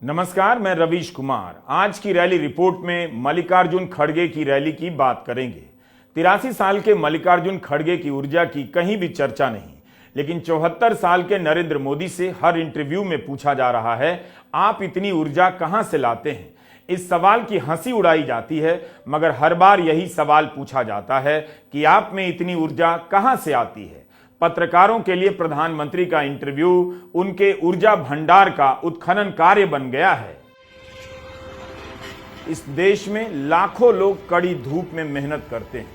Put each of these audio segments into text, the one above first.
नमस्कार, मैं रवीश कुमार। आज की रैली रिपोर्ट में मल्लिकार्जुन खड़गे की रैली की बात करेंगे। 83 साल के मल्लिकार्जुन खड़गे की ऊर्जा की कहीं भी चर्चा नहीं, लेकिन 74 साल के नरेंद्र मोदी से हर इंटरव्यू में पूछा जा रहा है, आप इतनी ऊर्जा कहां से लाते हैं। इस सवाल की हंसी उड़ाई जाती है, मगर हर बार यही सवाल पूछा जाता है कि आप में इतनी ऊर्जा कहां से आती है। पत्रकारों के लिए प्रधानमंत्री का इंटरव्यू उनके ऊर्जा भंडार का उत्खनन कार्य बन गया है। इस देश में लाखों लोग कड़ी धूप में मेहनत करते हैं,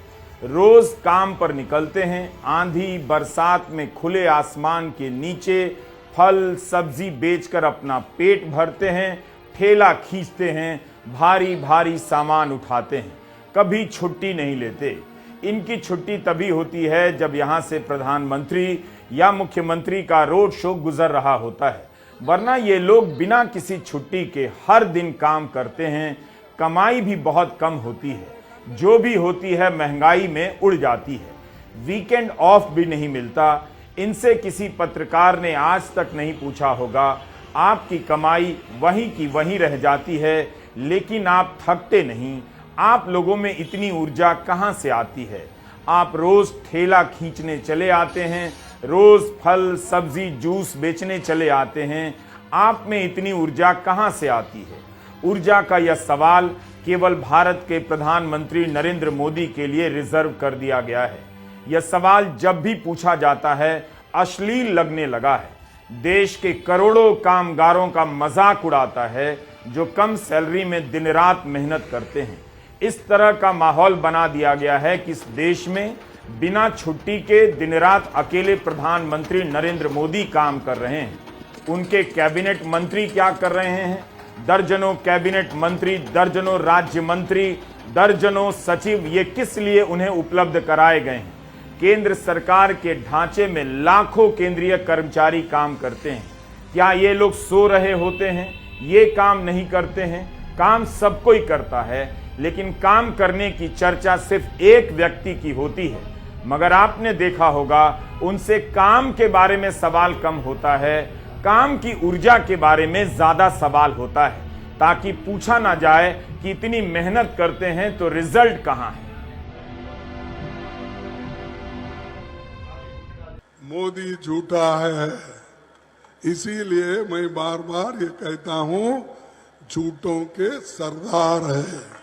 रोज काम पर निकलते हैं, आंधी बरसात में खुले आसमान के नीचे फल सब्जी बेचकर अपना पेट भरते हैं, ठेला खींचते हैं, भारी भारी सामान उठाते हैं, कभी छुट्टी नहीं लेते। इनकी छुट्टी तभी होती है जब यहां से प्रधानमंत्री या मुख्यमंत्री का रोड शो गुजर रहा होता है, वरना ये लोग बिना किसी छुट्टी के हर दिन काम करते हैं। कमाई भी बहुत कम होती है, जो भी होती है महंगाई में उड़ जाती है, वीकेंड ऑफ भी नहीं मिलता। इनसे किसी पत्रकार ने आज तक नहीं पूछा होगा, आपकी कमाई वहीं की वहीं रह जाती है, लेकिन आप थकते नहीं। आप लोगों में इतनी ऊर्जा कहां से आती है? आप रोज ठेला खींचने चले आते हैं, रोज फल सब्जी जूस बेचने चले आते हैं। आप में इतनी ऊर्जा कहां से आती है? ऊर्जा का यह सवाल केवल भारत के प्रधानमंत्री नरेंद्र मोदी के लिए रिजर्व कर दिया गया है। यह सवाल जब भी पूछा जाता है अश्लील लगने लगा है। देश के करोड़ों कामगारों का मजाक उड़ाता है, जो कम सैलरी में दिन रात मेहनत करते हैं। इस तरह का माहौल बना दिया गया है कि इस देश में बिना छुट्टी के दिन रात अकेले प्रधानमंत्री नरेंद्र मोदी काम कर रहे हैं। उनके कैबिनेट मंत्री क्या कर रहे हैं? दर्जनों कैबिनेट मंत्री, दर्जनों राज्य मंत्री, दर्जनों सचिव, ये किस लिए उन्हें उपलब्ध कराए गए हैं? केंद्र सरकार के ढांचे में लाखों केंद्रीय कर्मचारी काम करते हैं। क्या ये लोग सो रहे होते हैं? ये काम नहीं करते हैं। काम सब कोई करता है, लेकिन काम करने की चर्चा सिर्फ एक व्यक्ति की होती है। मगर आपने देखा होगा, उनसे काम के बारे में सवाल कम होता है, काम की ऊर्जा के बारे में ज्यादा सवाल होता है, ताकि पूछा ना जाए कि इतनी मेहनत करते हैं तो रिजल्ट कहां है। मोदी झूठा है, इसीलिए मैं बार बार ये कहता हूं, झूठों के सरदार है।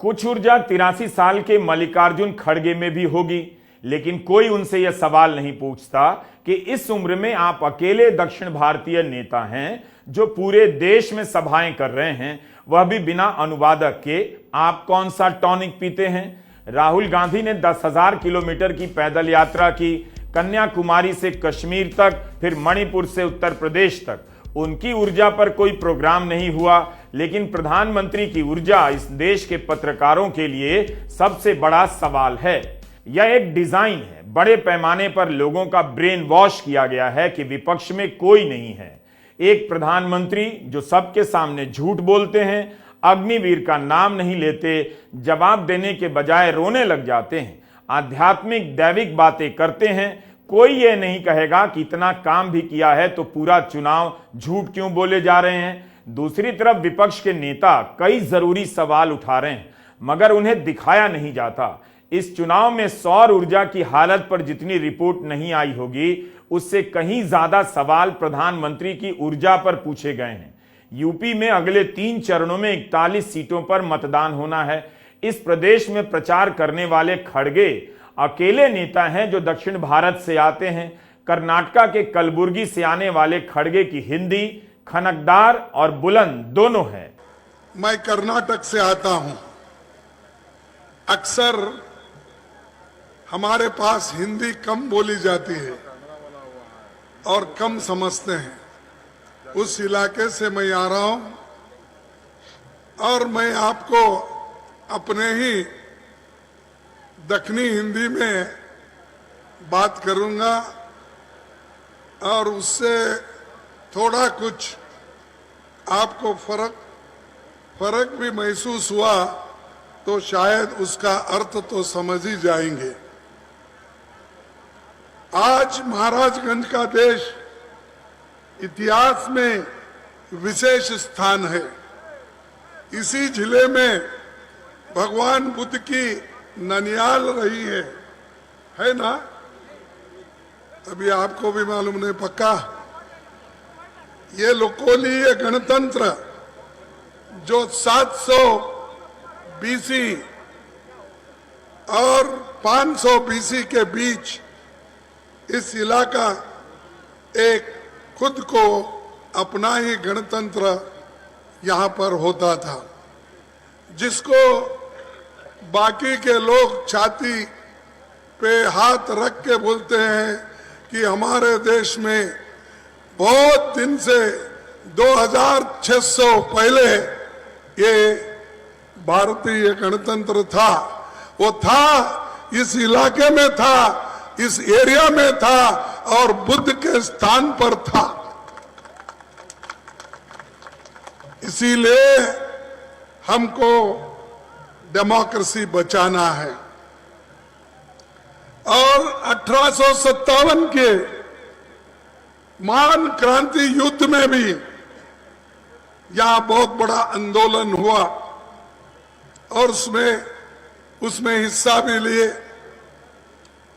कुछ ऊर्जा 83 साल के मल्लिकार्जुन खड़गे में भी होगी, लेकिन कोई उनसे यह सवाल नहीं पूछता कि इस उम्र में आप अकेले दक्षिण भारतीय नेता हैं जो पूरे देश में सभाएं कर रहे हैं, वह भी बिना अनुवादक के। आप कौन सा टॉनिक पीते हैं? राहुल गांधी ने 10,000 किलोमीटर की पैदल यात्रा की, कन्याकुमारी से कश्मीर तक, फिर मणिपुर से उत्तर प्रदेश तक। उनकी ऊर्जा पर कोई प्रोग्राम नहीं हुआ, लेकिन प्रधानमंत्री की ऊर्जा इस देश के पत्रकारों के लिए सबसे बड़ा सवाल है। यह एक डिजाइन है। बड़े पैमाने पर लोगों का ब्रेन वॉश किया गया है कि विपक्ष में कोई नहीं है। एक प्रधानमंत्री जो सबके सामने झूठ बोलते हैं, अग्निवीर का नाम नहीं लेते, जवाब देने के बजाय रोने लग जाते हैं, आध्यात्मिक दैविक बातें करते हैं। कोई ये नहीं कहेगा कि इतना काम भी किया है तो पूरा चुनाव झूठ क्यों बोले जा रहे हैं। दूसरी तरफ विपक्ष के नेता कई जरूरी सवाल उठा रहे हैं, मगर उन्हें दिखाया नहीं जाता। इस चुनाव में सौर ऊर्जा की हालत पर जितनी रिपोर्ट नहीं आई होगी, उससे कहीं ज्यादा सवाल प्रधानमंत्री की ऊर्जा पर पूछे गए हैं। यूपी में अगले 3 चरणों में 41 सीटों पर मतदान होना है। इस प्रदेश में प्रचार करने वाले खड़गे अकेले नेता हैं जो दक्षिण भारत से आते हैं। कर्नाटका के कलबुर्गी से आने वाले खड़गे की हिंदी खनकदार और बुलंद दोनों है। मैं कर्नाटक से आता हूं। अक्सर हमारे पास हिंदी कम बोली जाती है और कम समझते हैं। उस इलाके से मैं आ रहा हूं और मैं आपको अपने ही दक्षिणी हिंदी में बात करूंगा और उससे थोड़ा कुछ आपको फर्क भी महसूस हुआ तो शायद उसका अर्थ तो समझ ही जाएंगे। आज महाराजगंज का देश इतिहास में विशेष स्थान है। इसी जिले में भगवान बुद्ध की ननियाल रही है ना? अभी आपको भी मालूम नहीं पक्का। ये लोकोलीय गणतंत्र जो 700 बीसी और 500 बीसी के बीच इस इलाका एक खुद को अपना ही गणतंत्र यहाँ पर होता था, जिसको बाकी के लोग छाती पे हाथ रख के बोलते हैं कि हमारे देश में बहुत दिन से 2600 पहले ये भारतीय गणतंत्र था। वो था, इस इलाके में था, इस एरिया में था और बुद्ध के स्थान पर था। इसीलिए हमको डेमोक्रेसी बचाना है। और 1857 के महान क्रांति युद्ध में भी यहां बहुत बड़ा आंदोलन हुआ और उसमें हिस्सा भी लिए।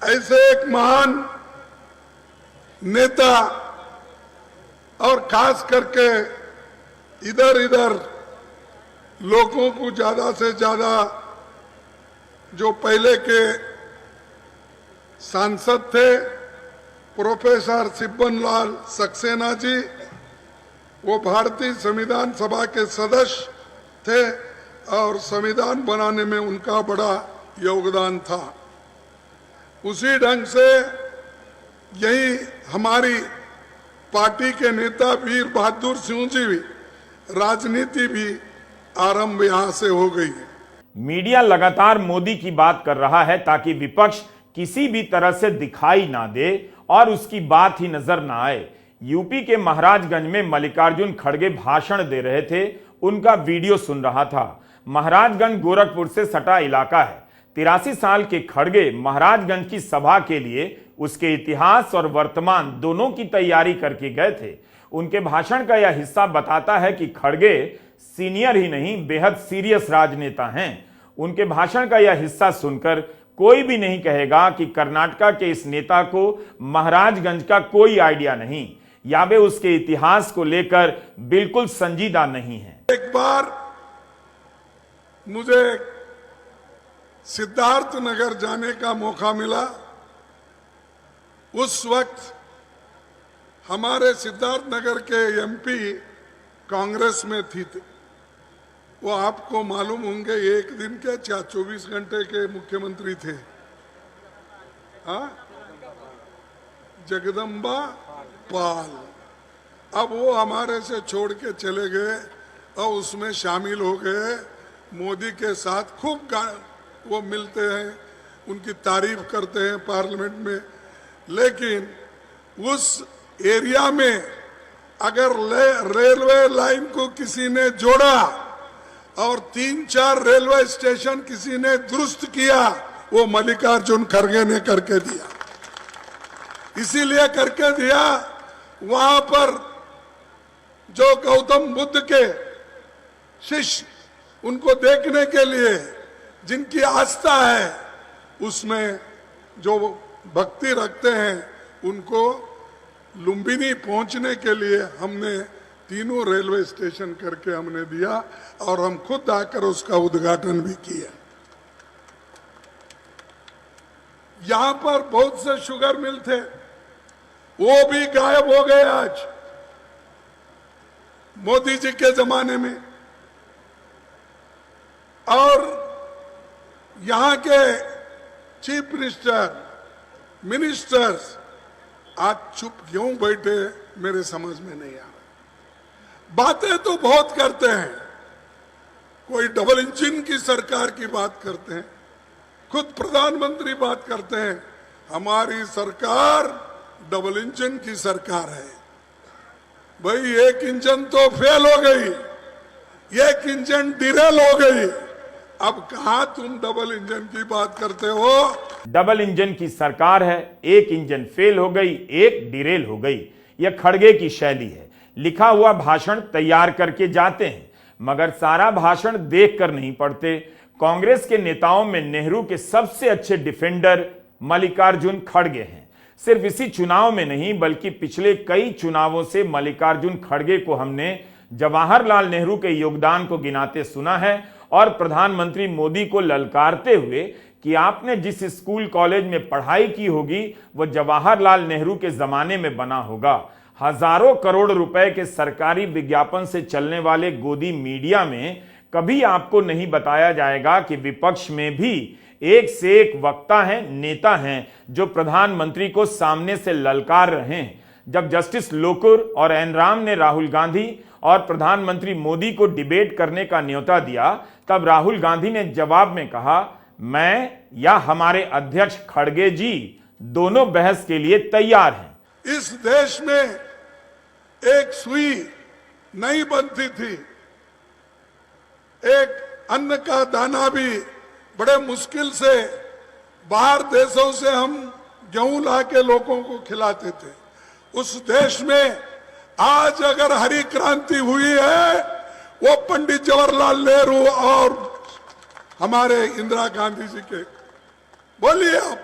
ऐसे एक महान नेता और खास करके इधर लोगों को ज्यादा से ज्यादा जो पहले के सांसद थे प्रोफेसर सिब्बनलाल सक्सेना जी, वो भारतीय संविधान सभा के सदस्य थे और संविधान बनाने में उनका बड़ा योगदान था। उसी ढंग से यही हमारी पार्टी के नेता वीर बहादुर सिंह जी भी, राजनीति भी आरंभ यहां से हो गई है। मीडिया लगातार मोदी की बात कर रहा है ताकि विपक्ष किसी भी तरह से दिखाई ना दे और उसकी बात ही नजर ना आए। यूपी के महाराजगंज में मल्लिकार्जुन खड़गे भाषण दे रहे थे, उनका वीडियो सुन रहा था। महाराजगंज गोरखपुर से सटा इलाका है। 83 साल के खड़गे महाराजगंज की सभा के लिए उसके इतिहास और वर्तमान दोनों की तैयारी करके गए थे। उनके भाषण का यह हिस्सा बताता है कि खड़गे सीनियर ही नहीं, बेहद सीरियस राजनेता हैं। उनके भाषण का यह हिस्सा सुनकर कोई भी नहीं कहेगा कि कर्नाटक के इस नेता को महाराजगंज का कोई आइडिया नहीं या वे उसके इतिहास को लेकर बिल्कुल संजीदा नहीं है। एक बार मुझे सिद्धार्थनगर जाने का मौका मिला। उस वक्त हमारे सिद्धार्थनगर के एमपी कांग्रेस में थी। वो आपको मालूम होंगे, एक दिन के 24 घंटे के मुख्यमंत्री थे। हाँ, जगदम्बा पाल। अब वो हमारे से छोड़ के चले गए और उसमें शामिल हो गए। मोदी के साथ खूब वो मिलते हैं, उनकी तारीफ करते हैं पार्लियामेंट में। लेकिन उस एरिया में अगर रेलवे लाइन को किसी ने जोड़ा और 3-4 रेलवे स्टेशन किसी ने दुरुस्त किया, वो मल्लिकार्जुन खड़गे ने करके दिया। इसीलिए करके दिया, वहां पर जो गौतम बुद्ध के शिष्य उनको देखने के लिए जिनकी आस्था है, उसमें जो भक्ति रखते हैं, उनको लुम्बिनी पहुंचने के लिए हमने 3 रेलवे स्टेशन करके हमने दिया और हम खुद आकर उसका उद्घाटन भी किया। यहां पर बहुत से शुगर मिल थे, वो भी गायब हो गए आज मोदी जी के जमाने में। और यहां के चीफ मिनिस्टर्स आज चुप क्यों बैठे, मेरे समझ में नहीं आ रहा। बातें तो बहुत करते हैं, कोई डबल इंजन की सरकार की बात करते हैं, खुद प्रधानमंत्री बात करते हैं हमारी सरकार डबल इंजन की सरकार है। भाई, एक इंजन तो फेल हो गई, एक इंजन डिरेल हो गई, अब कहां तुम डबल इंजन की बात करते हो? डबल इंजन की सरकार है, एक इंजन फेल हो गई, एक डिरेल हो गई। यह खड़गे की शैली है। लिखा हुआ भाषण तैयार करके जाते हैं, मगर सारा भाषण देखकर नहीं पढ़ते। कांग्रेस के नेताओं में नेहरू के सबसे अच्छे डिफेंडर मल्लिकार्जुन खड़गे हैं। सिर्फ इसी चुनाव में नहीं बल्कि पिछले कई चुनावों से मल्लिकार्जुन खड़गे को हमने जवाहरलाल नेहरू के योगदान को गिनाते सुना है और प्रधानमंत्री मोदी को ललकारते हुए कि आपने जिस स्कूल कॉलेज में पढ़ाई की होगी वह जवाहरलाल नेहरू के जमाने में बना होगा। हजारों करोड़ रुपए के सरकारी विज्ञापन से चलने वाले गोदी मीडिया में कभी आपको नहीं बताया जाएगा कि विपक्ष में भी एक से एक वक्ता हैं, नेता हैं जो प्रधानमंत्री को सामने से ललकार रहे हैं। जब जस्टिस लोकुर और एन राम ने राहुल गांधी और प्रधानमंत्री मोदी को डिबेट करने का न्योता दिया, तब राहुल गांधी ने जवाब में कहा, मैं या हमारे अध्यक्ष खड़गे जी दोनों बहस के लिए तैयार हैं। इस देश में एक सुई नहीं बनती थी, एक अन्न का दाना भी बड़े मुश्किल से बाहर देशों से हम गेहूं ला के लोगों को खिलाते थे। उस देश में आज अगर हरी क्रांति हुई है वो पंडित जवाहरलाल नेहरू और हमारे इंदिरा गांधी जी के। बोलिए आप,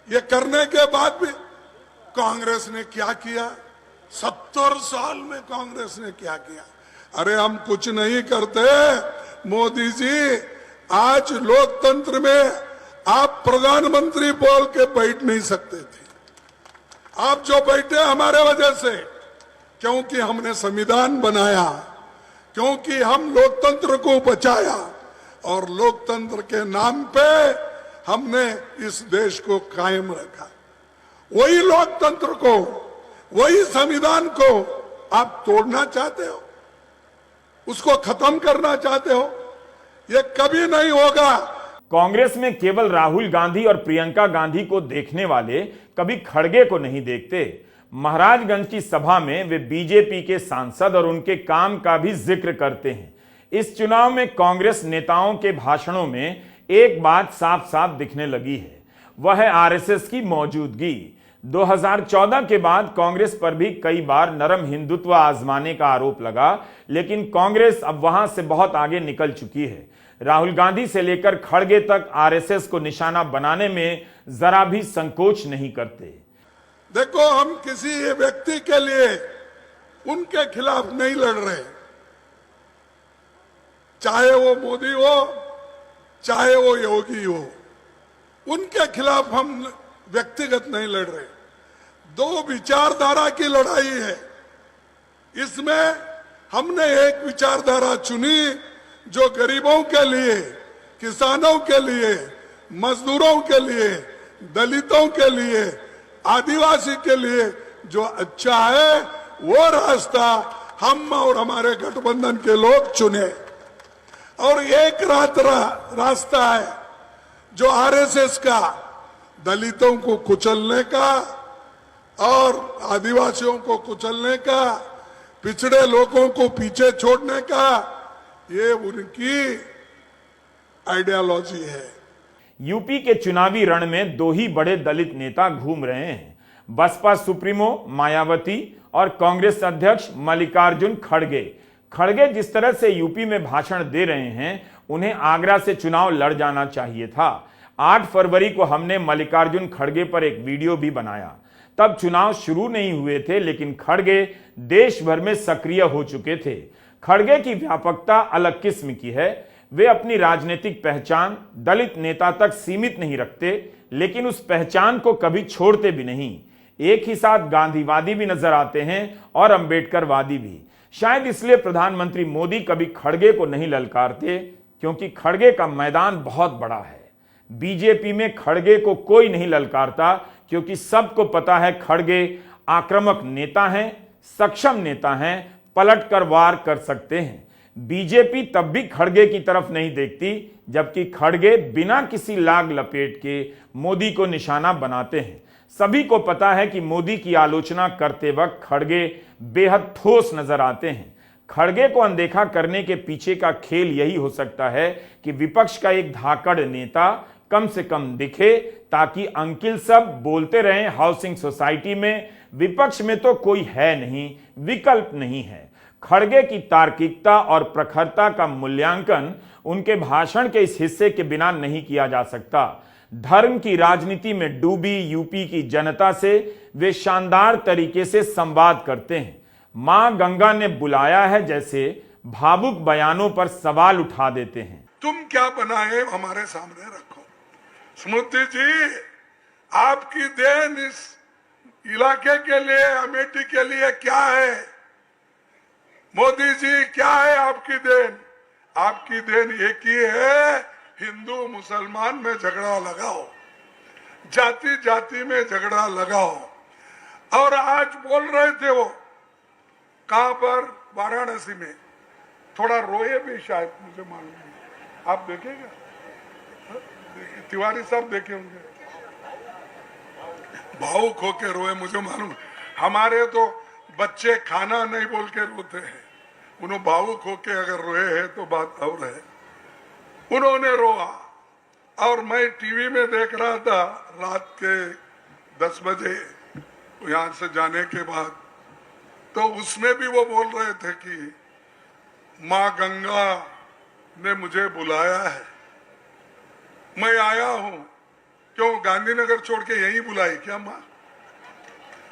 ये करने के बाद भी कांग्रेस ने क्या किया? 70 साल में कांग्रेस ने क्या किया? अरे हम कुछ नहीं करते मोदी जी। आज लोकतंत्र में आप प्रधानमंत्री बोल के बैठ नहीं सकते थे। आप जो बैठे हमारे वजह से, क्योंकि हमने संविधान बनाया, क्योंकि हम लोकतंत्र को बचाया और लोकतंत्र के नाम पे हमने इस देश को कायम रखा। वही लोकतंत्र को, वही संविधान को आप तोड़ना चाहते हो, उसको खत्म करना चाहते हो, ये कभी नहीं होगा। कांग्रेस में केवल राहुल गांधी और प्रियंका गांधी को देखने वाले कभी खड़गे को नहीं देखते। महाराजगंज की सभा में वे बीजेपी के सांसद और उनके काम का भी जिक्र करते हैं। इस चुनाव में कांग्रेस नेताओं के भाषणों में एक बात साफ साफ दिखने लगी है, वह है आरएसएस की मौजूदगी। 2014 के बाद कांग्रेस पर भी कई बार नरम हिंदुत्व आजमाने का आरोप लगा, लेकिन कांग्रेस अब वहां से बहुत आगे निकल चुकी है। राहुल गांधी से लेकर खड़गे तक आरएसएस को निशाना बनाने में जरा भी संकोच नहीं करते। देखो, हम किसी व्यक्ति के लिए उनके खिलाफ नहीं लड़ रहे, चाहे वो मोदी हो चाहे वो योगी हो, उनके खिलाफ हम व्यक्तिगत नहीं लड़ रहे। दो विचारधारा की लड़ाई है। इसमें हमने एक विचारधारा चुनी जो गरीबों के लिए, किसानों के लिए, मजदूरों के लिए, दलितों के लिए, आदिवासी के लिए जो अच्छा है वो रास्ता हम और हमारे गठबंधन के लोग चुने। और एक रास्ता है जो आरएसएस का, दलितों को कुचलने का और आदिवासियों को कुचलने का, पिछड़े लोगों को पीछे छोड़ने का, ये उनकी आइडियोलॉजी है। यूपी के चुनावी रण में दो ही बड़े दलित नेता घूम रहे हैं, बसपा सुप्रीमो मायावती और कांग्रेस अध्यक्ष मल्लिकार्जुन खड़गे। खड़गे जिस तरह से यूपी में भाषण दे रहे हैं, उन्हें आगरा से चुनाव लड़ जाना चाहिए था। 8 फरवरी को हमने मल्लिकार्जुन खड़गे पर एक वीडियो भी बनाया। तब चुनाव शुरू नहीं हुए थे, लेकिन खड़गे देश भर में सक्रिय हो चुके थे। खड़गे की व्यापकता अलग किस्म की है। वे अपनी राजनीतिक पहचान दलित नेता तक सीमित नहीं रखते, लेकिन उस पहचान को कभी छोड़ते भी नहीं। एक ही साथ गांधीवादी भी नजर आते हैं और अंबेडकरवादी भी। शायद इसलिए प्रधानमंत्री मोदी कभी खड़गे को नहीं ललकारते, क्योंकि खड़गे का मैदान बहुत बड़ा है। बीजेपी में खड़गे को कोई नहीं ललकारता, क्योंकि सबको पता है खड़गे आक्रामक नेता हैं, सक्षम नेता हैं, पलटकर वार कर सकते हैं। बीजेपी तब भी खड़गे की तरफ नहीं देखती, जबकि खड़गे बिना किसी लाग लपेट के मोदी को निशाना बनाते हैं। सभी को पता है कि मोदी की आलोचना करते वक्त खड़गे बेहद ठोस नजर आते हैं। खड़गे को अनदेखा करने के पीछे का खेल यही हो सकता है कि विपक्ष का एक धाकड़ नेता कम से कम दिखे, ताकि अंकिल सब बोलते रहें हाउसिंग सोसाइटी में विपक्ष में तो कोई है नहीं, विकल्प नहीं है। खड़गे की तार्किकता और प्रखरता का मूल्यांकन उनके भाषण के इस हिस्से के बिना नहीं किया जा सकता। धर्म की राजनीति में डूबी यूपी की जनता से वे शानदार तरीके से संवाद करते हैं। मां गंगा ने बुलाया है जैसे भावुक बयानों पर सवाल उठा देते हैं। तुम क्या बनाए हमारे सामने रखो। स्मृति जी, आपकी देन इस इलाके के लिए, अमेठी के लिए क्या है? मोदी जी, क्या है आपकी देन? आपकी देन एक ही है, हिंदू मुसलमान में झगड़ा लगाओ, जाति जाति में झगड़ा लगाओ। और आज बोल रहे थे वो, कहां पर? वाराणसी में। थोड़ा रोए भी शायद, मुझे मालूम नहीं, आप देखेगा? तिवारी साहब देखे होंगे, भावुक होके रोए, मुझे मालूम। हमारे तो बच्चे खाना नहीं बोल के रोते हैं, उन्होंने भावुक होके अगर रोए हैं तो बात और है। उन्होंने रोआ और मैं टीवी में देख रहा था रात के 10 बजे यहां से जाने के बाद, तो उसमें भी वो बोल रहे थे कि मां गंगा ने मुझे बुलाया है, मैं आया हूं। क्यों गांधीनगर छोड़ के यहीं बुलाई क्या मां?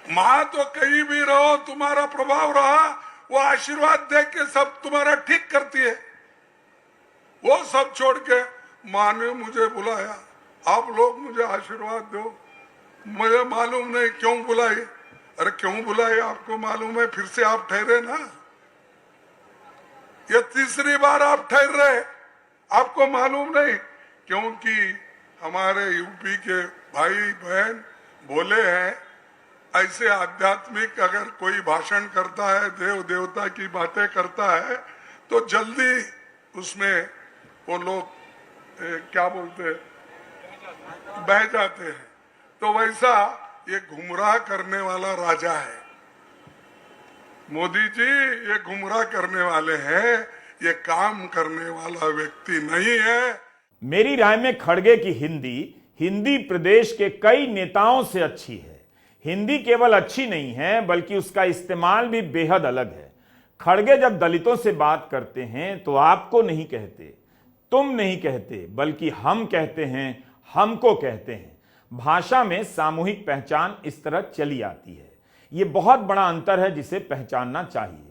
मां तो कहीं भी रहो, तुम्हारा प्रभाव रहा, वो आशीर्वाद दे के सब तुम्हारा ठीक करती है। वो सब छोड़ के मां ने मुझे बुलाया, आप लोग मुझे आशीर्वाद दो। मुझे मालूम नहीं क्यों बुलाई। अरे क्यों बुलाई आपको मालूम है, फिर से आप ठहरे ना। ये तीसरी बार आप ठहर रहे, आपको मालूम नहीं? क्योंकि हमारे यूपी के भाई बहन बोले हैं, ऐसे आध्यात्मिक अगर कोई भाषण करता है, देव देवता की बातें करता है, तो जल्दी उसमें वो लोग क्या बोलते हैं, बह जाते हैं। तो वैसा ये गुमराह करने वाला राजा है मोदी जी, ये गुमराह करने वाले हैं, ये काम करने वाला व्यक्ति नहीं है। मेरी राय में खड़गे की हिंदी प्रदेश के कई नेताओं से अच्छी है। हिंदी केवल अच्छी नहीं है बल्कि उसका इस्तेमाल भी बेहद अलग है। खड़गे जब दलितों से बात करते हैं तो आपको नहीं कहते, तुम नहीं कहते, बल्कि हम कहते हैं, हमको कहते हैं। भाषा में सामूहिक पहचान इस तरह चली आती है। ये बहुत बड़ा अंतर है जिसे पहचानना चाहिए।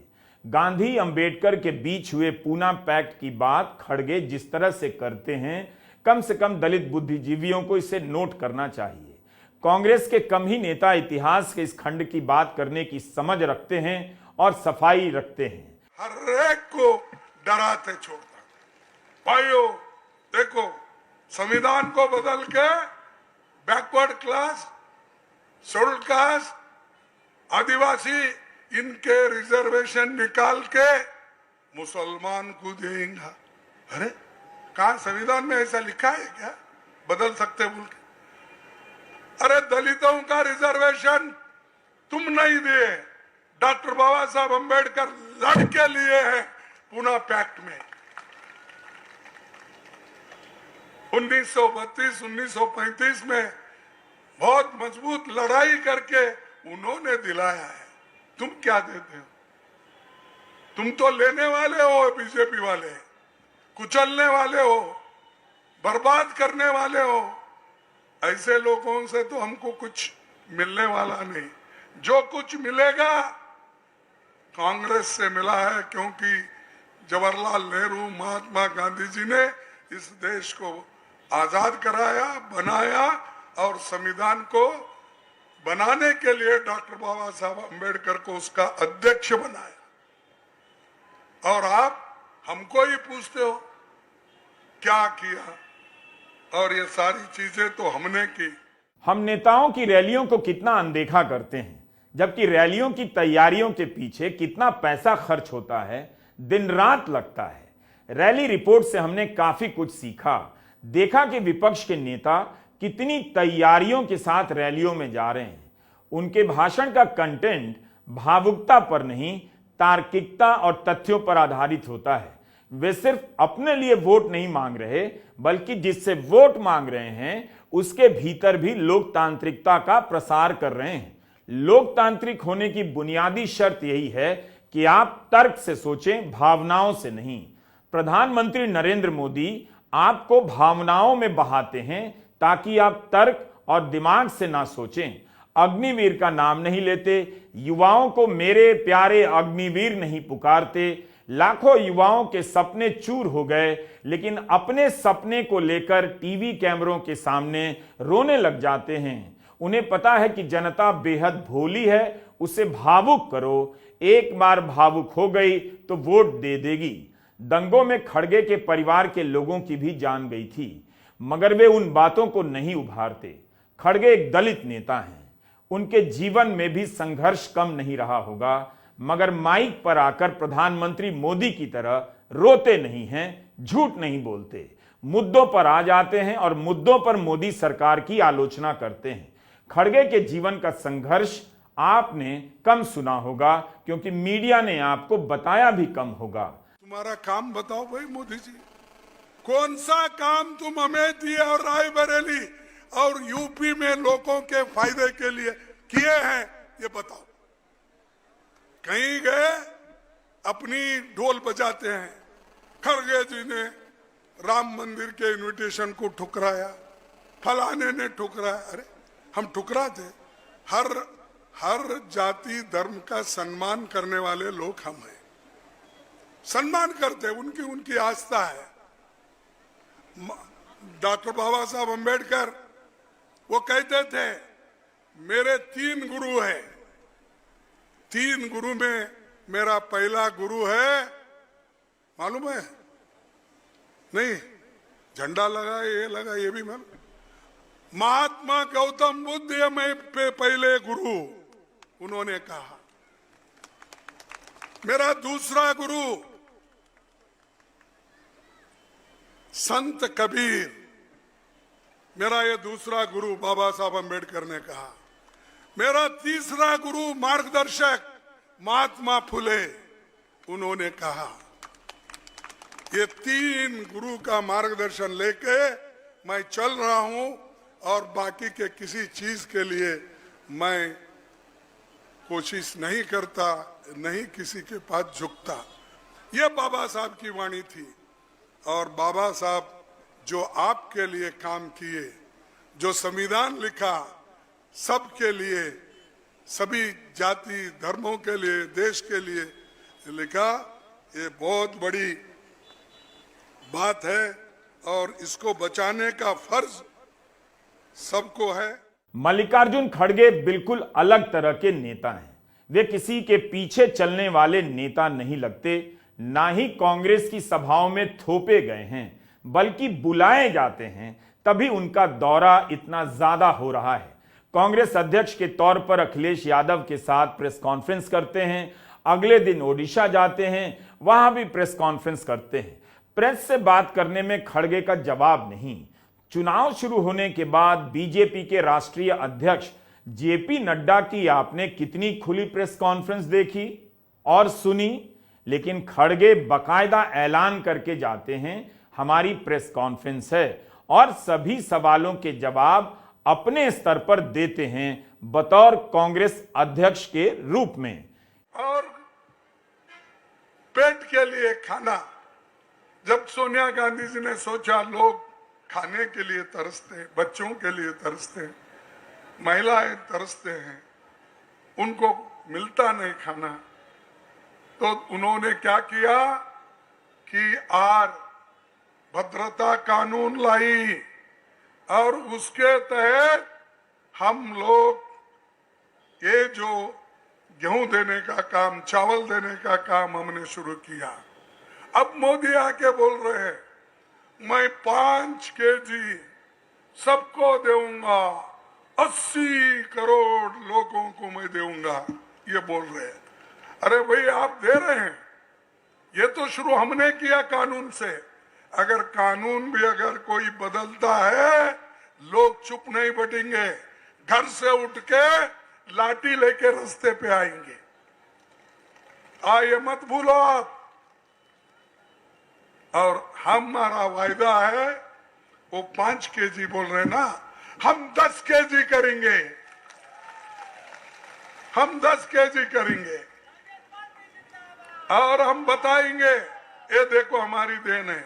गांधी अंबेडकर के बीच हुए पूना पैक्ट की बात खड़गे जिस तरह से करते हैं, कम से कम दलित बुद्धिजीवियों को इसे नोट करना चाहिए। कांग्रेस के कम ही नेता इतिहास के इस खंड की बात करने की समझ रखते हैं और सफाई रखते हैं। हर एक को डराते छोड़ता। भाइयों देखो, संविधान को बदल के बैकवर्ड क्लास, शेड्यूल्ड कास्ट, आदिवासी, इनके रिजर्वेशन निकाल के मुसलमान को देंगे। अरे कहा संविधान में ऐसा लिखा है क्या? बदल सकते बोल के? अरे दलितों का रिजर्वेशन तुम नहीं दिए, डॉक्टर बाबा साहब अंबेडकर लड़ के लिए हैं पूना पैक्ट में। 1932, 1935 में बहुत मजबूत लड़ाई करके उन्होंने दिलाया है। तुम क्या देते हो? तुम तो लेने वाले हो, बीजेपी वाले कुचलने वाले हो, बर्बाद करने वाले हो। ऐसे लोगों से तो हमको कुछ मिलने वाला नहीं। जो कुछ मिलेगा कांग्रेस से मिला है, क्योंकि जवाहरलाल नेहरू, महात्मा गांधी जी ने इस देश को आजाद कराया, बनाया और संविधान को बनाने के लिए डॉक्टर बाबा साहब अंबेडकर को उसका अध्यक्ष बनाया। और आप हमको ही पूछते हो क्या किया? और ये सारी चीजें तो हमने की। हम नेताओं की रैलियों को कितना अनदेखा करते हैं, जबकि रैलियों की तैयारियों के पीछे कितना पैसा खर्च होता है, दिन रात लगता है। रैली रिपोर्ट से हमने काफी कुछ सीखा। देखा कि विपक्ष के नेता कितनी तैयारियों के साथ रैलियों में जा रहे हैं। उनके भाषण का कंटेंट भावुकता पर नहीं, तार्किकता और तथ्यों पर आधारित होता है। वे सिर्फ अपने लिए वोट नहीं मांग रहे, बल्कि जिससे वोट मांग रहे हैं उसके भीतर भी लोकतांत्रिकता का प्रसार कर रहे हैं। लोकतांत्रिक होने की बुनियादी शर्त यही है कि आप तर्क से सोचें, भावनाओं से नहीं। प्रधानमंत्री नरेंद्र मोदी आपको भावनाओं में बहाते हैं ताकि आप तर्क और दिमाग से ना सोचें। अग्निवीर का नाम नहीं लेते, युवाओं को मेरे प्यारे अग्निवीर नहीं पुकारते। लाखों युवाओं के सपने चूर हो गए, लेकिन अपने सपने को लेकर टीवी कैमरों के सामने रोने लग जाते हैं। उन्हें पता है कि जनता बेहद भोली है, उसे भावुक करो। एक बार भावुक हो गई तो वोट दे देगी। दंगों में खड़गे के परिवार के लोगों की भी जान गई थी, मगर वे उन बातों को नहीं उभारते। खड़गे एक दलित नेता हैं, उनके जीवन में भी संघर्ष कम नहीं रहा होगा, मगर माइक पर आकर प्रधानमंत्री मोदी की तरह रोते नहीं हैं, झूठ नहीं बोलते, मुद्दों पर आ जाते हैं और मुद्दों पर मोदी सरकार की आलोचना करते हैं। खड़गे के जीवन का संघर्ष आपने कम सुना होगा, क्योंकि मीडिया ने आपको बताया भी कम होगा। तुम्हारा काम बताओ भाई मोदी जी, कौन सा काम तुम हमें दिए और रायबरेली और यूपी में लोगों के फायदे के लिए किए हैं, ये बताओ। कहीं गए अपनी ढोल बजाते हैं। खड़गे जी ने राम मंदिर के इनविटेशन को ठुकराया, फलाने ने ठुकराया। अरे हम ठुकरा थे? हर जाति धर्म का सम्मान करने वाले लोग हम हैं, सम्मान करते, उनकी आस्था है। डॉक्टर बाबा साहब अंबेडकर वो कहते थे मेरे 3 गुरु हैं, 3 गुरु में मेरा पहला गुरु है, मालूम है? नहीं, झंडा लगा, ये लगा, ये भी मालूम। महात्मा गौतम बुद्ध ये मैं पहले गुरु, उन्होंने कहा। मेरा दूसरा गुरु संत कबीर, मेरा ये दूसरा गुरु बाबा साहब अंबेडकर ने कहा। मेरा तीसरा गुरु मार्गदर्शक महात्मा फुले, उन्होंने कहा। ये 3 गुरु का मार्गदर्शन लेके मैं चल रहा हूं और बाकी के किसी चीज के लिए मैं कोशिश नहीं करता, नहीं किसी के पास झुकता। ये बाबा साहब की वाणी थी। और बाबा साहब जो आपके लिए काम किए, जो संविधान लिखा सबके लिए, सभी जाति धर्मों के लिए, देश के लिए लिखा, ये बहुत बड़ी बात है और इसको बचाने का फर्ज सबको है। मल्लिकार्जुन खड़गे बिल्कुल अलग तरह के नेता हैं। वे किसी के पीछे चलने वाले नेता नहीं लगते, ना ही कांग्रेस की सभाओं में थोपे गए हैं, बल्कि बुलाए जाते हैं, तभी उनका दौरा इतना ज्यादा हो रहा है। कांग्रेस अध्यक्ष के तौर पर अखिलेश यादव के साथ प्रेस कॉन्फ्रेंस करते हैं, अगले दिन ओडिशा जाते हैं, वहां भी प्रेस कॉन्फ्रेंस करते हैं। प्रेस से बात करने में खड़गे का जवाब नहीं। चुनाव शुरू होने के बाद बीजेपी के राष्ट्रीय अध्यक्ष जेपी नड्डा की आपने कितनी खुली प्रेस कॉन्फ्रेंस देखी और सुनी, लेकिन खड़गे बकायदा ऐलान करके जाते हैं हमारी प्रेस कॉन्फ्रेंस है और सभी सवालों के जवाब अपने स्तर पर देते हैं बतौर कांग्रेस अध्यक्ष के रूप में। और पेट के लिए खाना, जब सोनिया गांधी जी ने सोचा लोग खाने के लिए तरसते हैं, बच्चों के लिए तरसते हैं, महिलाएं तरसते हैं, उनको मिलता नहीं खाना, तो उन्होंने क्या किया कि भद्रता कानून लाई और उसके तहत हम लोग ये जो गेहूं देने का काम, चावल देने का काम हमने शुरू किया। अब मोदी आके बोल रहे हैं मैं 5 केजी सबको दूंगा, 80 करोड़ लोगों को मैं दूंगा, ये बोल रहे हैं। अरे भाई आप दे रहे हैं, ये तो शुरू हमने किया कानून से। अगर कानून भी अगर कोई बदलता है, लोग चुप नहीं बैठेंगे, घर से उठ के लाठी लेके रास्ते पे आएंगे। ये मत भूलो आप। और हमारा वायदा है, वो 5 केजी बोल रहे ना, हम 10 केजी करेंगे। हम 10 केजी करेंगे और हम बताएंगे ये देखो हमारी देन है।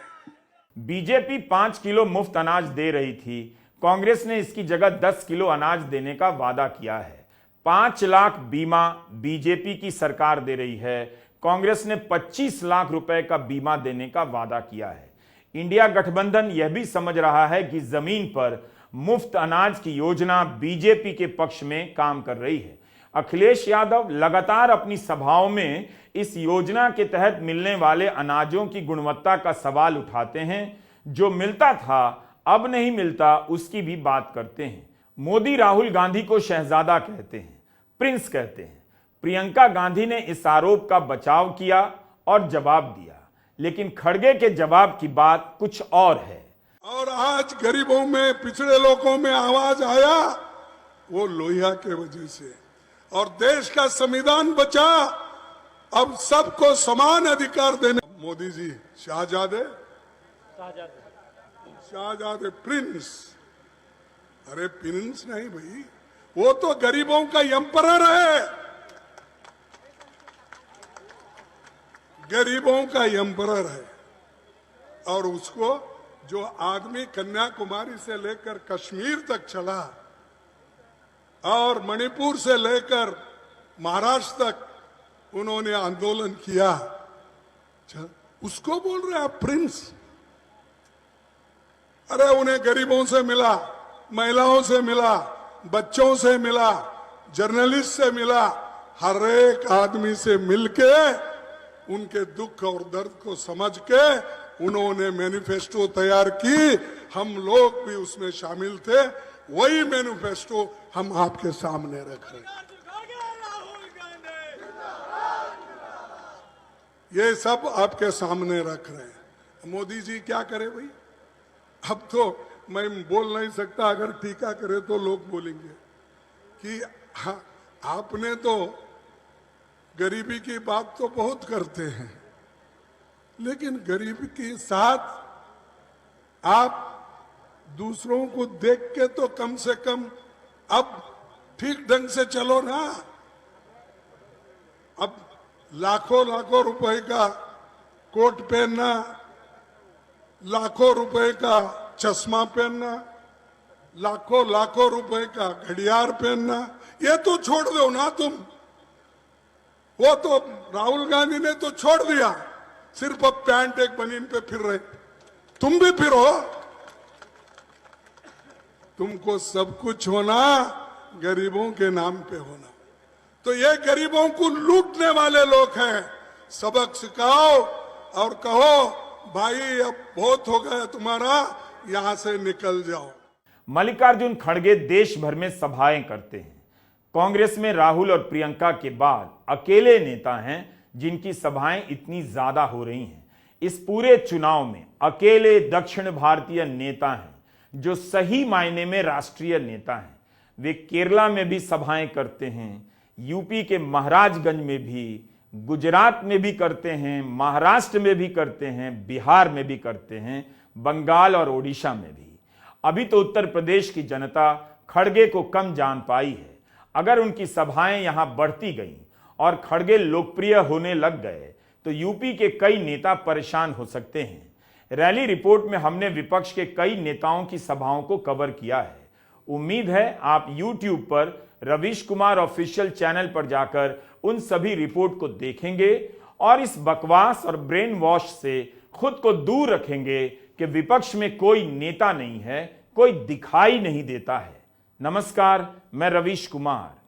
बीजेपी 5 किलो मुफ्त अनाज दे रही थी, कांग्रेस ने इसकी जगह 10 किलो अनाज देने का वादा किया है। 5 लाख बीमा बीजेपी की सरकार दे रही है, कांग्रेस ने 25 लाख रुपए का बीमा देने का वादा किया है। इंडिया गठबंधन यह भी समझ रहा है कि जमीन पर मुफ्त अनाज की योजना बीजेपी के पक्ष में काम कर रही है। अखिलेश यादव लगातार अपनी सभाओं में इस योजना के तहत मिलने वाले अनाजों की गुणवत्ता का सवाल उठाते हैं। जो मिलता था अब नहीं मिलता, उसकी भी बात करते हैं। मोदी राहुल गांधी को शहजादा कहते हैं, प्रिंस कहते हैं। प्रियंका गांधी ने इस आरोप का बचाव किया और जवाब दिया, लेकिन खड़गे के जवाब की बात कुछ और है। और आज गरीबों में, पिछड़े लोगों में आवाज आया वो लोहिया के वजह से, और देश का संविधान बचा। अब सबको समान अधिकार देने। मोदी जी शाहजादे प्रिंस, अरे प्रिंस नहीं भाई, वो तो गरीबों का एम्परर है, गरीबों का एम्परर है। और उसको जो आदमी कन्याकुमारी से लेकर कश्मीर तक चला और मणिपुर से लेकर महाराष्ट्र तक उन्होंने आंदोलन किया, उसको बोल रहे आप प्रिंस। अरे उन्हें गरीबों से मिला, महिलाओं से मिला, बच्चों से मिला, जर्नलिस्ट से मिला, हर एक आदमी से मिलके उनके दुख और दर्द को समझ के उन्होंने मैनिफेस्टो तैयार की। हम लोग भी उसमें शामिल थे। वही मैनिफेस्टो हम आपके सामने रख रहे हैं। ये सब आपके सामने रख रहे हैं। मोदी जी क्या करे भाई? अब तो मैं बोल नहीं सकता, अगर टीका करे तो लोग बोलेंगे कि हाँ, आपने तो गरीबी की बात तो बहुत करते हैं, लेकिन गरीबी के साथ आप दूसरों को देख के तो कम से कम अब ठीक ढंग से चलो ना। अब लाखों लाखों रुपए का कोट पहनना, लाखों रुपए का चश्मा पहनना, लाखों लाखों रुपए का घड़ियाल पहनना, ये तो छोड़ दो ना तुम। वो तो राहुल गांधी ने तो छोड़ दिया, सिर्फ अब पैंट एक बनीन पे फिर रहे। तुम भी फिरो। तुमको सब कुछ होना गरीबों के नाम पे होना। तो ये गरीबों को लूटने वाले लोग हैं। सबक सिखाओ और कहो भाई अब बहुत हो गया तुम्हारा, यहां से निकल जाओ। मल्लिकार्जुन खड़गे देश भर में सभाएं करते हैं। कांग्रेस में राहुल और प्रियंका के बाद अकेले नेता हैं जिनकी सभाएं इतनी ज्यादा हो रही हैं। इस पूरे चुनाव में अकेले दक्षिण भारतीय नेता हैं जो सही मायने में राष्ट्रीय नेता हैं। वे केरला में भी सभाएं करते हैं, यूपी के महाराजगंज में भी, गुजरात में भी करते हैं, महाराष्ट्र में भी करते हैं, बिहार में भी करते हैं, बंगाल और ओडिशा में भी। अभी तो उत्तर प्रदेश की जनता खड़गे को कम जान पाई है। अगर उनकी सभाएं यहां बढ़ती गईं और खड़गे लोकप्रिय होने लग गए तो यूपी के कई नेता परेशान हो सकते हैं। रैली रिपोर्ट में हमने विपक्ष के कई नेताओं की सभाओं को कवर किया है। उम्मीद है आप YouTube पर रवीश कुमार ऑफिशियल चैनल पर जाकर उन सभी रिपोर्ट को देखेंगे और इस बकवास और ब्रेन वॉश से खुद को दूर रखेंगे कि विपक्ष में कोई नेता नहीं है, कोई दिखाई नहीं देता है। नमस्कार, मैं रवीश कुमार।